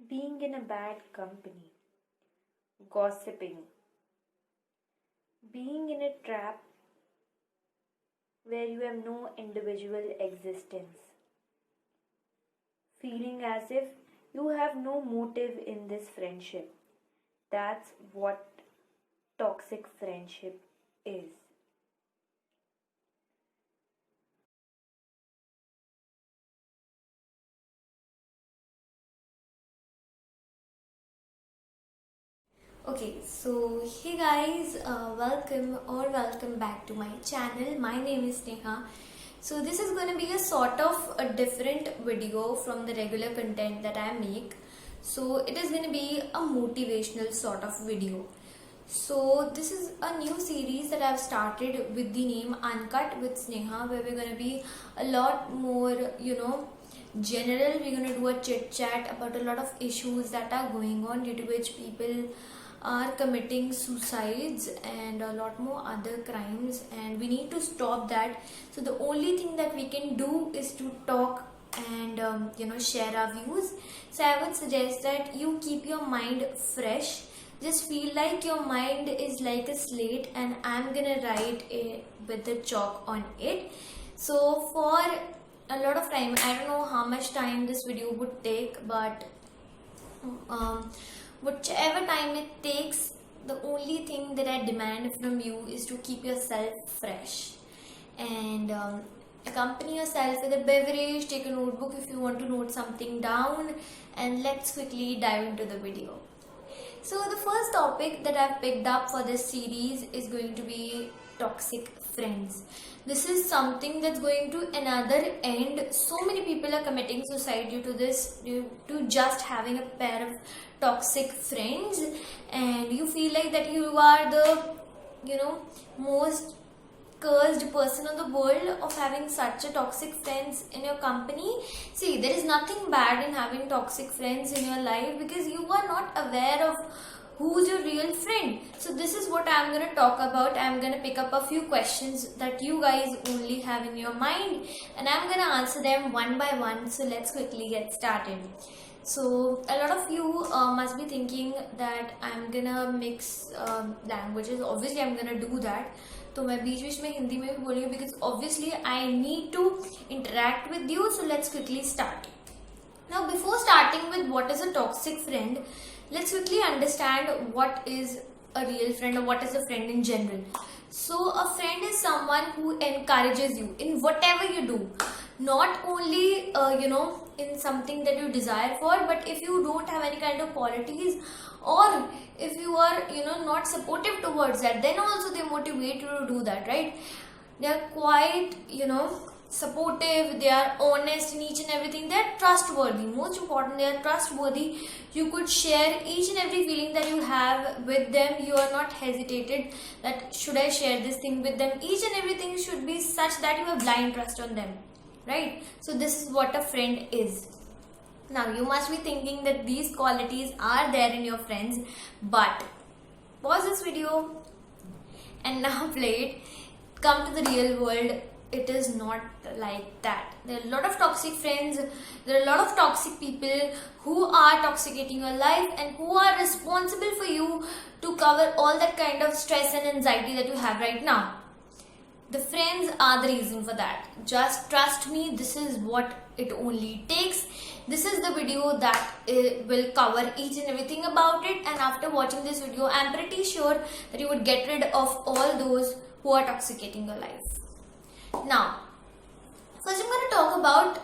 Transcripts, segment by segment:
being in a bad company, gossiping, being in a trap where you have no individual existence, feeling as if you have no motive in this friendship. That's what toxic friendship is. Okay, so hey guys, welcome back to my channel. My name is Neha. So this is going to be a sort of a different video from the regular content that I make. So it is going to be a motivational sort of video. So this is a new series that I've started with the name Uncut with Sneha, where we're going to be a lot more, general. We're going to do a chit chat about a lot of issues that are going on, due to which people are committing suicides and a lot more other crimes, and we need to stop that. So the only thing that we can do is to talk and share our views. So I would suggest that you keep your mind fresh. Just feel like your mind is like a slate and I'm gonna write it with the chalk on it. So for a lot of time, I don't know how much time this video would take, but whichever time it takes, the only thing that I demand from you is to keep yourself fresh and accompany yourself with a beverage. Take a notebook if you want to note something down, and let's quickly dive into the video. So the first topic that I've picked up for this series is going to be toxic friends. This is something that's going to another end. So many people are committing suicide due to this, due to just having a pair of toxic friends, and you feel like that you are the most cursed person in the world of having such a toxic friends in your company. See, there is nothing bad in having toxic friends in your life, because you are not aware of who's your real friend. So this is what I'm going to talk about. I'm going to pick up a few questions that you guys only have in your mind, and I'm going to answer them one by one. So let's quickly get started. So a lot of you must be thinking that I'm gonna mix languages. Obviously I'm gonna do that. तो मैं बीच बीच में हिंदी में भी बोलूँगी, because obviously I need to interact with you. So let's quickly start. Now before starting with what is a toxic friend, let's quickly understand what is a real friend or what is a friend in general. So a friend is someone who encourages you in whatever you do, not only in something that you desire for, but if you don't have any kind of qualities, or if you are not supportive towards that, then also they motivate you to do that, right? They are quite supportive, they are honest in each and everything, they are trustworthy. Most important, they are trustworthy. You could share each and every feeling that you have with them. You are not hesitated that should I share this thing with them. Each and everything should be such that you have blind trust on them, right? So this is what a friend is. Now you must be thinking that these qualities are there in your friends, but pause this video and now play it. Come to the real world. It is not like that. There are a lot of toxic friends, there are a lot of toxic people who are toxicating your life and who are responsible for you to cover all that kind of stress and anxiety that you have right now. The friends are the reason for that. Just trust me, this is what it only takes. This is the video that will cover each and everything about it, and after watching this video, I'm pretty sure that you would get rid of all those who are toxicating your life. Now, first I'm going to talk about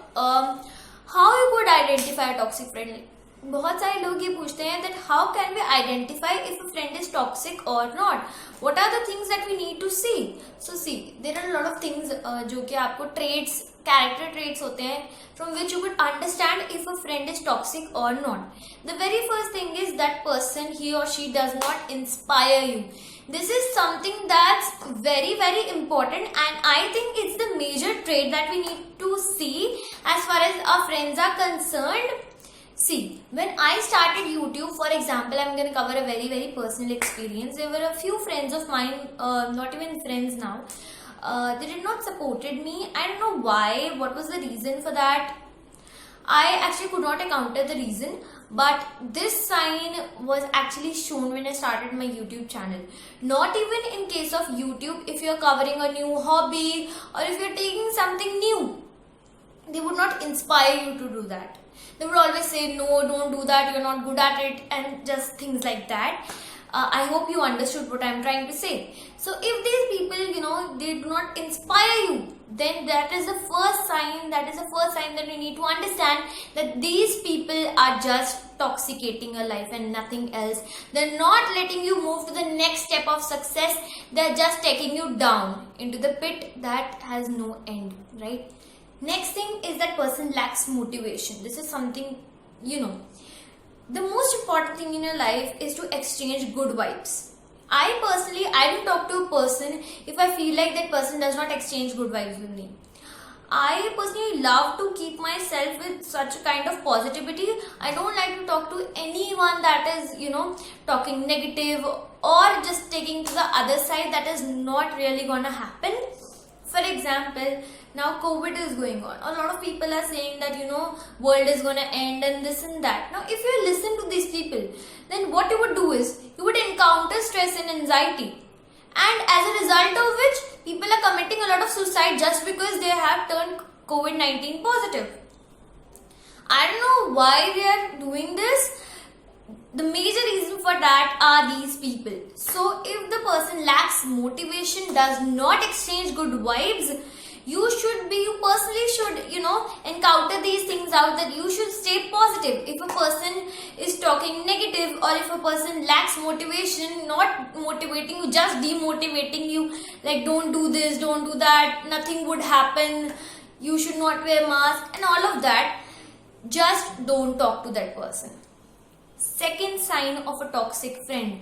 how you could identify a toxic friend. बहुत सारे लोग ये पूछते हैं that how can we identify if a friend is toxic or not? What are the things that we need to see? So see, there are a lot of things जो कि आपको traits, character traits होते हैं from which you could understand if a friend is toxic or not. The very first thing is that person, he or she does not inspire you. This is something that's very very important, and I think it's the major trait that we need to see as far as our friends are concerned. See, when I started YouTube, for example, I'm going to cover a very very personal experience. There were a few friends of mine, not even friends now, they did not supported me. I don't know why, what was the reason for that. I actually could not encounter the reason, But this sign was actually shown when I started my YouTube channel. Not even in case of YouTube, if you're covering a new hobby or if you're taking something new, they would not inspire you to do that. They would always say, no, don't do that, you're not good at it, and just things like that. I hope you understood what I'm trying to say. So if these people, they do not inspire you, then that is the first sign that you need to understand that these people are just toxicating your life and nothing else. They're not letting you move to the next step of success. They're just taking you down into the pit that has no end, right? Next thing is that person lacks motivation. This is something, the most important thing in your life is to exchange good vibes. I don't talk to a person if I feel like that person does not exchange good vibes with me. I personally love to keep myself with such a kind of positivity. I don't like to talk to anyone that is, talking negative or just taking to the other side. That is not really gonna happen. For example, now COVID is going on. A lot of people are saying that, world is gonna end and this and that. Now, if you listen to these people, then what you would do is, you would encounter stress and anxiety. And as a result of which, people are committing a lot of suicide just because they have turned COVID-19 positive. I don't know why they are doing this. The major reason for that are these people. So if the person lacks motivation, does not exchange good vibes, you personally should, encounter these things out, that you should stay positive. If a person is talking negative or if a person lacks motivation, not motivating you, just demotivating you, like don't do this, don't do that, nothing would happen, you should not wear mask and all of that, just don't talk to that person. Second sign of a toxic friend: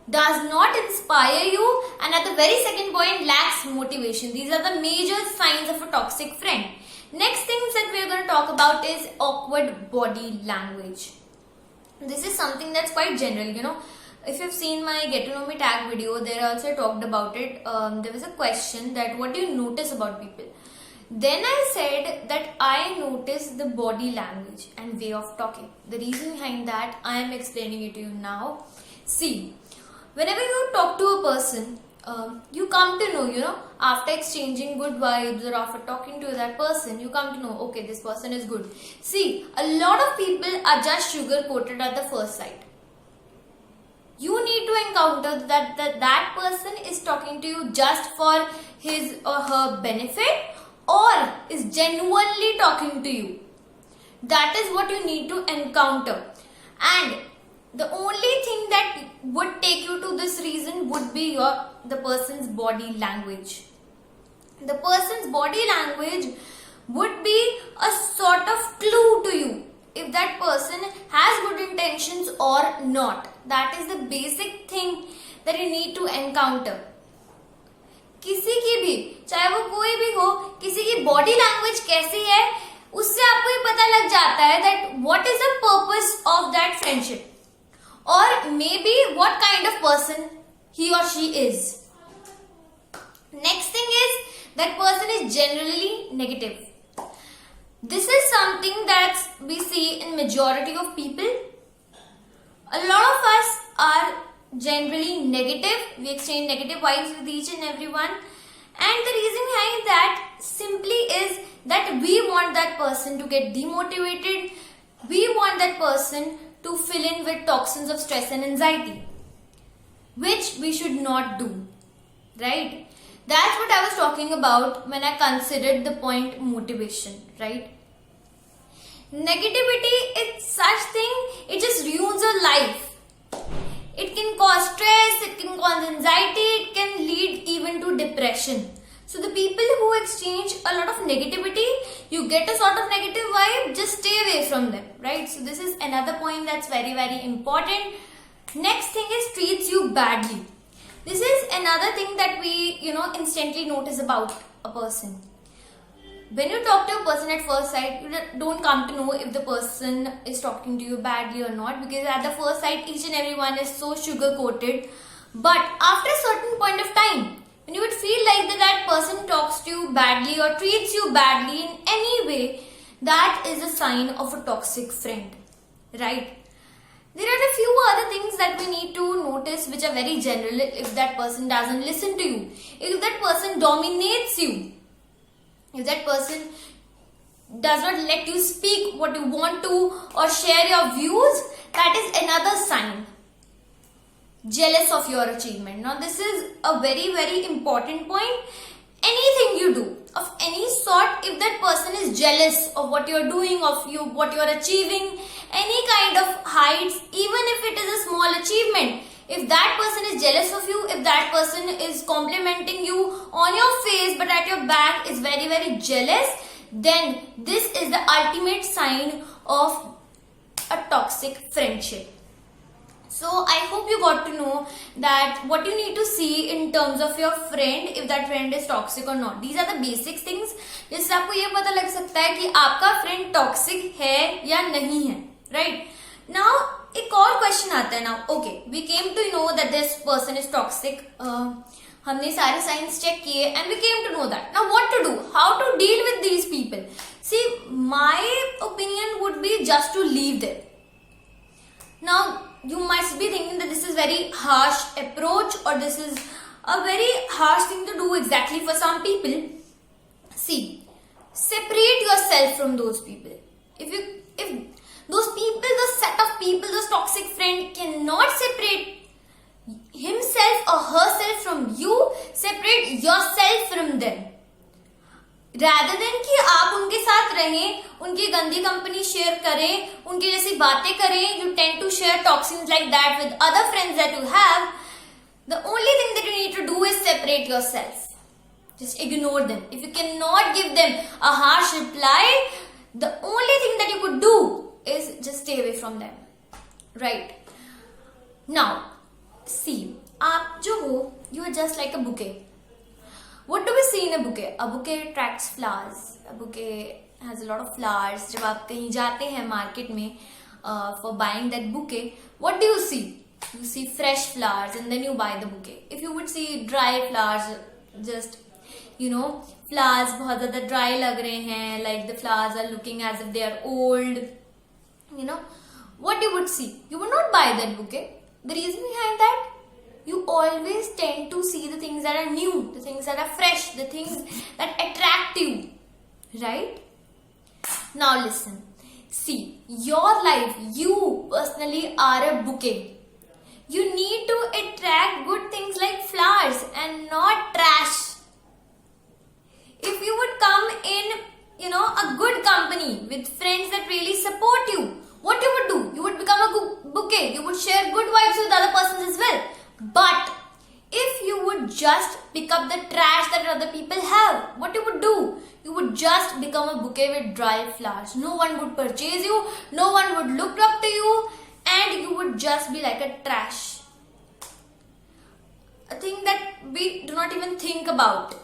does not inspire you, and at the very second point, lacks motivation. These are the major signs of a toxic friend. Next things that we are going to talk about is awkward body language. This is something that's quite general, If you've seen my Get to Know Me tag video, there also I talked about it. There was a question that what do you notice about people? Then I said that I notice the body language and way of talking. The reason behind that, I am explaining it to you now. See, whenever you talk to a person, you come to know, after exchanging good vibes or after talking to that person, you come to know, okay, this person is good. See, a lot of people are just sugar coated at the first sight. You need to encounter that person is talking to you just for his or her benefit, or is genuinely talking to you. That is what you need to encounter. And the only thing that would take you to this reason would be the person's body language. The person's body language would be a sort of clue to you if that person has good intentions or not. That is the basic thing that you need to encounter. किसी की भी, चाहे वो कोई भी हो, किसी की बॉडी लैंग्वेज कैसी है, उससे आपको ये पता लग जाता है that what is the purpose of that friendship, or maybe what kind of person he or she is. Next thing is, that person is generally negative. This is something that we see in majority of people. A lot of us are generally negative. We exchange negative vibes with each and everyone. And the reason behind that simply is that we want that person to get demotivated. We want that person to fill in with toxins of stress and anxiety, which we should not do, right? That's what I was talking about when I considered the point motivation, right? Negativity is such thing, it just ruins your life. It can cause stress, it can cause anxiety, it can lead even to depression. So the people who exchange a lot of negativity, you get a sort of negative vibe, just stay away from them, right? So this is another point that's very, very important. Next thing is treats you badly. This is another thing that we, instantly notice about a person. When you talk to a person at first sight, you don't come to know if the person is talking to you badly or not, because at the first sight, each and everyone is so sugar coated. But after a certain point of time, when you would feel like that person talks to you badly or treats you badly in any way, that is a sign of a toxic friend. right? There are a few other things that we need to notice which are very general. If that person doesn't listen to you, if that person dominates you, if that person does not let you speak what you want to or share your views, that is another sign. Jealous of your achievement. Now this is a very, very important point. Anything you do of any sort, if that person is jealous of what you're doing, of you, what you're achieving, any kind of heights, even if it is a small achievement, if that person is jealous of you, if that person is complimenting you on your face but at your back is very, very jealous, then this is the ultimate sign of a toxic friendship. So I hope you got to know that what you need to see in terms of your friend, if that friend is toxic or not. These are the basic things जिससे आपको ये पता लग सकता है कि आपका friend toxic है या नहीं है, right? Now एक और question आता है. Now okay, we came to know that this person is toxic. हमने सारे signs check किए and we came to know that. Now what to do? How to deal with these people? See, my opinion would be just to leave them. Now you might be thinking that this is very harsh approach or this is a very harsh thing to do exactly for some people. See, separate yourself from those people. If those people, those set of people, those toxic friend cannot separate himself or herself from you, separate yourself from them. Rather than कि आप उनके साथ रहें, उनकी गंदी company share करें, उनकी जैसी बातें करें, you tend to share toxins like that with other friends that you have. The only thing that you need to do is separate yourself. Just ignore them. If you cannot give them a harsh reply, the only thing that you could do is just stay away from them. Right? Now, see, आप जो हो, you are just like a bouquet. What do we see in a bouquet? A bouquet attracts flowers. A bouquet has a lot of flowers. जब आप कहीं जाते हैं market में for buying that bouquet, what do you see? You see fresh flowers and then you buy the bouquet. If you would see dry flowers, just flowers बहुत ज़्यादा dry लग रहे हैं, like the flowers are looking as if they are old, what you would see? You would not buy that bouquet. The reason behind that, you always tend to see the things that are new, the things that are fresh, the things that attract you, right? Now listen, see, your life, you personally are a bouquet. You need to attract good things like flowers and not trash. If you would come in, a good company with friends that really support you, what you would do? You would become a bouquet. You would share good vibes with other persons as well. But if you would just pick up the trash that other people have, what you would do? You would just become a bouquet with dry flowers. No one would purchase you, no one would look up to you, and you would just be like a trash. A thing that we do not even think about.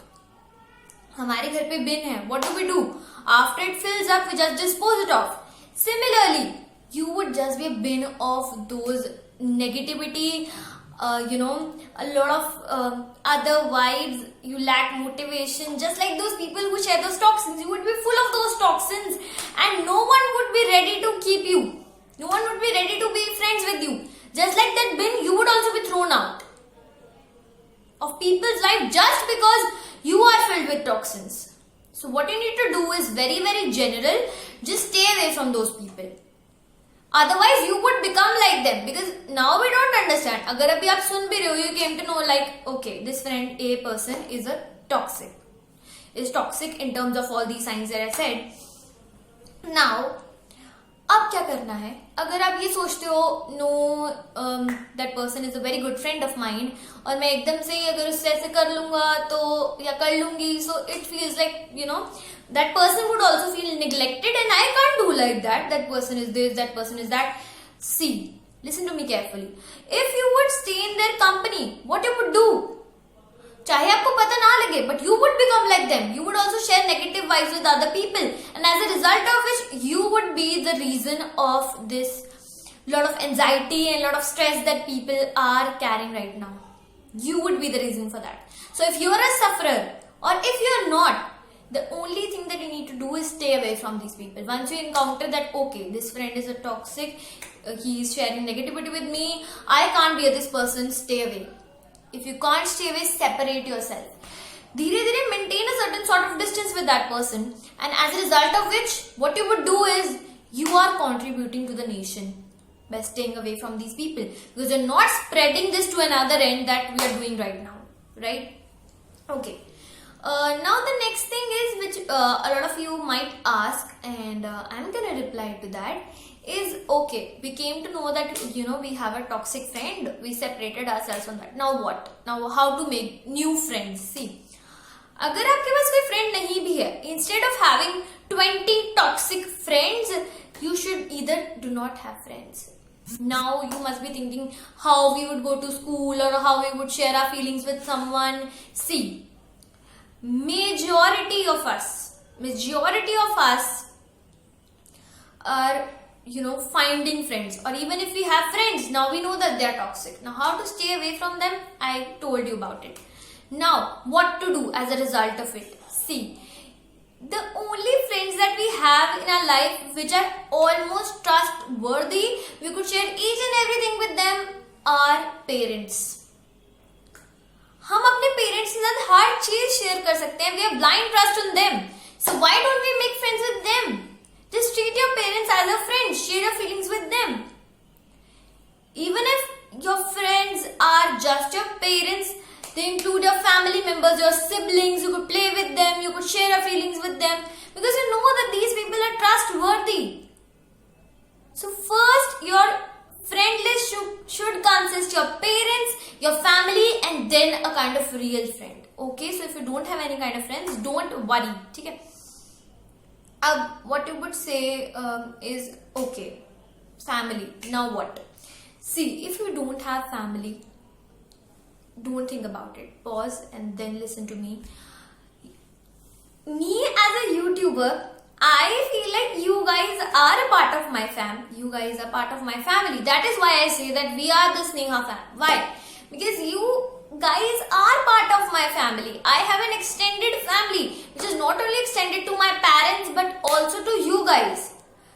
हमारे घर पे bin है. What do? After it fills up, we just dispose it off. Similarly, you would just be a bin of those negativity, a lot of other vibes. You lack motivation, just like those people who share those toxins. You would be full of those toxins and no one would be ready to keep you. No one would be ready to be friends with you. Just like that bin, you would also be thrown out of people's life just because you are filled with toxins. So what you need to do is very, very general. Just stay away from those people. Otherwise, you would become like them, because now we don't understand. अगर अभी आप सुन भी रहे हो, you came to know like, okay, this friend A person is toxic in terms of all these signs that I said. Now, अब क्या करना है? अगर आप ये सोचते हो, no, that person is a very good friend of mine, और मैं एकदम से ही अगर उससे ऐसे कर लूंगा तो या कर लूंगी, so it feels like that person would also feel neglected and I can't do like that. That person is this, that person is that. See, listen to me carefully. If you would stay in their company, what you would do? चाहे आपको पता ना लगे, but you would become like them. You would also share negative vibes with other people, and as a result of which you would be the reason of this lot of anxiety and lot of stress that people are carrying right now. You would be the reason for that. So if you are a sufferer or if you are not, the only thing that you need to do is stay away from these people. Once you encounter that, okay, this friend is a toxic, he is sharing negativity with me, I can't be this person, stay away. If you can't stay away, separate yourself. धीरे धीरे maintain a certain sort of distance with that person, and as a result of which, what you would do is you are contributing to the nation by staying away from these people, because you're not spreading this to another end that we are doing right now, right? Okay. Now the next thing is, which a lot of you might ask, and I'm gonna reply to that, is okay, we came to know that we have a toxic friend, we separated ourselves from that. Now what? Now how to make new friends? See, अगर आपके पास कोई friend नहीं भी है, instead of having 20 toxic friends, you should either do not have friends. Now you must be thinking how we would go to school or how we would share our feelings with someone. See, majority of us are finding friends, or even if we have friends, now we know that they are toxic. Now how to stay away from them, I told you about it. Now what to do as a result of it? See, the only friends that we have in our life which are almost trustworthy, we could share each and everything with them, are parents. हम अपने parents के साथ हर चीज share कर सकते हैं. We have blind trust on them. So why don't we make friends with them? Just treat your parents as a friend. Share your feelings with them. Even if your friends are just your parents, they include your family members, your siblings. You could play with them. You could share your feelings with them, because you know that these people are trustworthy. So first, your friend list should consist your parents, your family, and then a kind of real friend. Okay, so if you don't have any kind of friends, don't worry. Okay. What you would say is, okay, family. Now what? See, if you don't have family, don't think about it. Pause and then listen to me. Me as a YouTuber, I feel like you guys are a part of my fam. You guys are part of my family. That is why I say that we are the Sneha fam. Why? Because you guys are part of my family. I have an extended family, which is not only extended to my parents but also to you guys.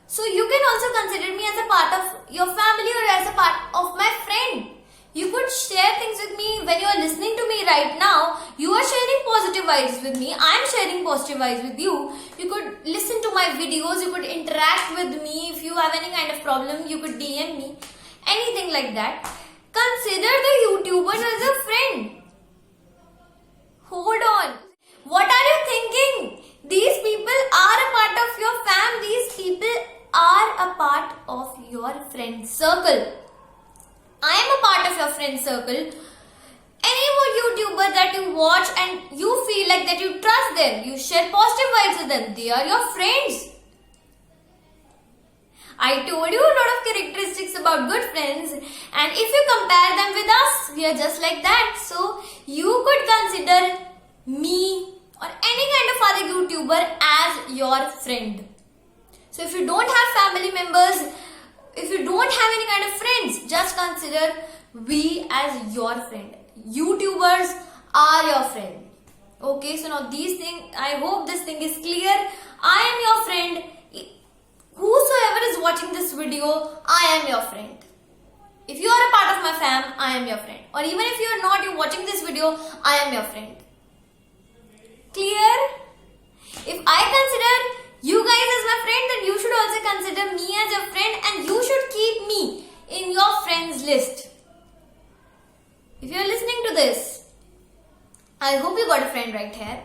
So you can also consider me as a part of your family or as a part of my friend. You could share things with me when you are listening to me right now. You are sharing positive vibes with me. I am sharing positive vibes with you. You could listen to my videos. You could interact with me. If you have any kind of problem, you could DM me. Anything like that. Consider the YouTubers as a friend. Hold on. What are you thinking? These people are a part of your fam. These people are a part of your friend circle. I am a part of your friend circle. Any more YouTuber that you watch and you feel like that you trust them, you share positive vibes with them, they are your friends. I told you a lot of characteristics about good friends, and if you compare them with us, we are just like that. So you could consider me or any kind of other YouTuber as your friend. So if you don't have family members, if you don't have any kind of friends, just consider we as your friend. YouTubers are your friend. Okay, so now these things, I hope this thing is clear. I am your friend. Whosoever is watching this video, I am your friend. If you are a part of my fam, I am your friend. Or even if you are not, you're watching this video, I am your friend. Clear? If I consider you guys as my friend, then you should also consider me as your friend, and you should keep me in your friends list. If you are listening to this, I hope you got a friend right here,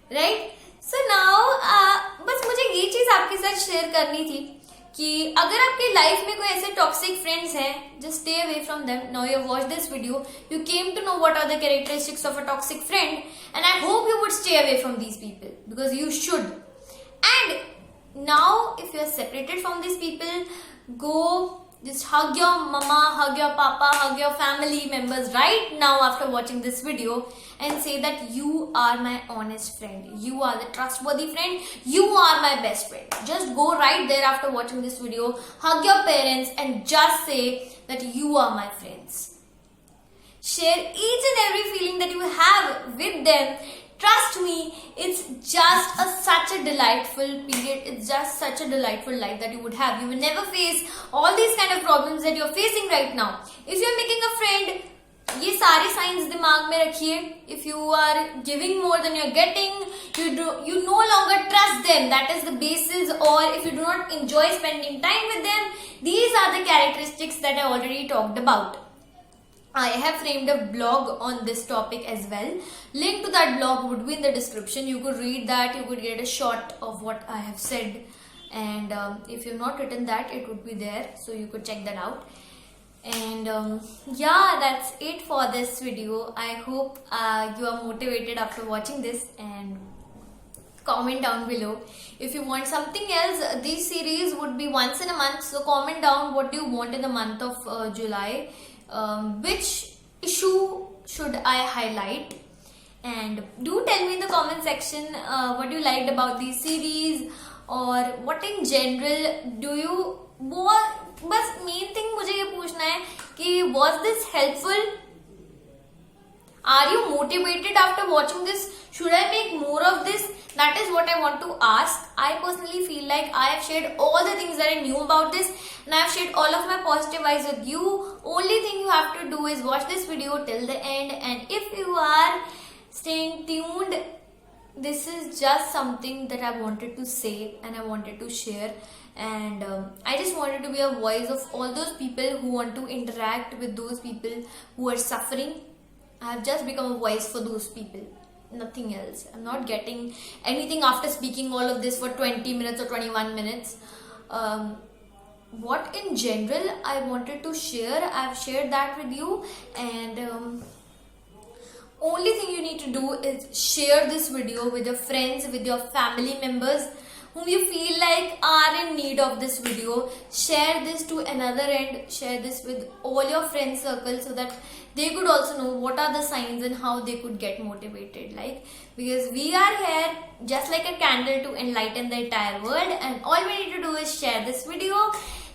right? So now, बस मुझे ये चीज आपके साथ share करनी थी कि अगर आपके लाइफ में कोई ऐसे टॉक्सिक फ्रेंड्स हैं, just stay away from them. Now you have watched this video, you came to know what are the characteristics of a toxic friend, and I hope you would stay away from these people, because you should. And now if you are separated from these people, go just hug your mama, hug your papa, hug your family members right now after watching this video, and say that you are my honest friend, you are the trustworthy friend, you are my best friend. Just go right there after watching this video, hug your parents and just say that you are my friends. Share each and every feeling that you have with them. Trust me, it's just such a delightful period. It's just such a delightful life that you would have. You will never face all these kind of problems that you're facing right now. If you're making a friend, ये सारे science दिमाग में रखिए. If you are giving more than you're getting, you no longer trust them. That is the basis. Or if you do not enjoy spending time with them, these are the characteristics that I already talked about. I have framed a blog on this topic as well. Link to that blog would be in the description. You could read that. You could get a shot of what I have said. And if you've not written that, it would be there. So you could check that out. And yeah, that's it for this video. I hope you are motivated after watching this, and comment down below if you want something else. This series would be once in a month, so comment down what you want in the month of July. Which issue should I highlight? And do tell me in the comment section what you liked about these series, or what in general do you want. बस main thing मुझे ये पूछना है कि was this helpful? Are you motivated after watching this? Should I make more of this? That is what I want to ask. I personally feel like I have shared all the things that I knew about this, and I have shared all of my positive vibes with you. Only thing you have to do is watch this video till the end, and if you are staying tuned, this is just something that I wanted to say and I wanted to share. And I just wanted to be a voice of all those people who want to interact with those people who are suffering. I have just become a voice for those people, nothing else. I'm not getting anything after speaking all of this for 20 minutes or 21 minutes. What in general I wanted to share, I've shared that with you. And only thing you need to do is share this video with your friends, with your family members whom you feel like are in need of this video. Share this to another end. Share this with all your friend circle so that they could also know what are the signs and how they could get motivated. Like, because we are here just like a candle to enlighten the entire world, and all we need to do is share this video,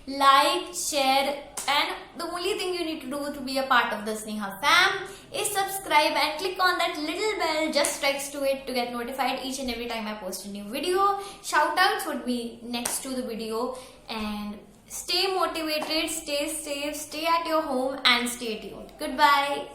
like, share, and the only thing you need to do to be a part of the Sneha fam is subscribe and click on that little bell just next to it to get notified each and every time I post a new video. Shoutouts would be next to the video. And stay motivated, stay safe, stay at your home, and stay tuned. Goodbye.